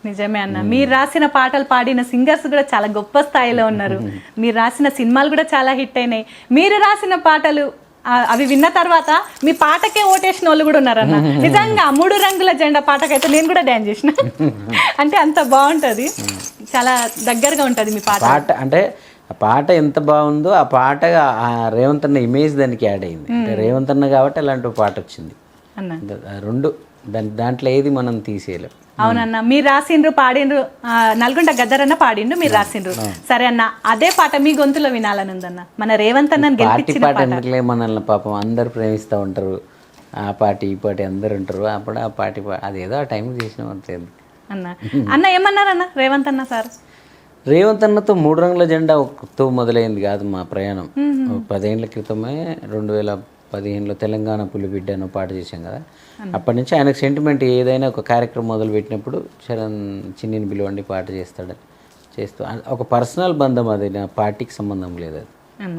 నిజమే అన్న, మీరు రాసిన పాటలు పాడిన సింగర్స్ కూడా చాలా గొప్ప స్థాయిలో ఉన్నారు. మీరు రాసిన సినిమాలు కూడా చాలా హిట్ అయినాయి. మీరు రాసిన పాటలు అవి విన్న తర్వాత మీ పాటకే ఓటేసిన వాళ్ళు కూడా ఉన్నారన్న. నిజంగా 3 రంగుల జెండా పాటకైతే నేను కూడా డాన్స్ చేసిన. అంటే అంత బాగుంటుంది, చాలా దగ్గరగా ఉంటుంది మీ పాట. అంటే ఆ పాట ఎంత బాగుందో ఆ పాట రేవంత్ అన్న ఇమేజ్ దానికి యాడ్ అయింది. అంటే రేవంత్ అన్న కాబట్టి అలాంటి పాట వచ్చింది అన్న. రెండు దాంట్లో ఏది మనం తీసేయలేం. అవునన్న, మీరు రాసిండ్రు పాడిండ్రు, నల్గొండ గద్దరన్న పాడిండ్రు, మీరు రాసిండ్రు. సరే అన్న, అదే పాట మీ గొంతులో వినాలని ఉందన్న. మన రేవంత్ అన్న గెలిపించిన పాట ఎందుకులే, మనల్ని పాపం అందరు ప్రేమిస్తూ ఉంటారు. ఆ పార్టీ ఈ పార్టీ అందరు ఉంటారు. అప్పుడు ఆ పార్టీ అదేదో ఆ టైంకి చేసిన అన్న. అన్న ఏమన్నారన్న రేవంత్ అన్న సార్? రేవంత్ అన్నతో 3 రంగుల జెండాతో మొదలైంది కాదు మా ప్రయాణం. 10 ఏళ్ల క్రితమే 2015లో తెలంగాణ పులిబిడ్డ అన్న పాట చేశాం కదా. అప్పటి నుంచి ఆయనకు సెంటిమెంట్, ఏదైనా ఒక కార్యక్రమం మొదలు పెట్టినప్పుడు చరణ్ చిన్నిని పిలువండి పాట చేస్తాడు, చేస్తూ ఒక పర్సనల్ బంధం, అది నా పార్టీకి సంబంధం లేదు అది. అన్న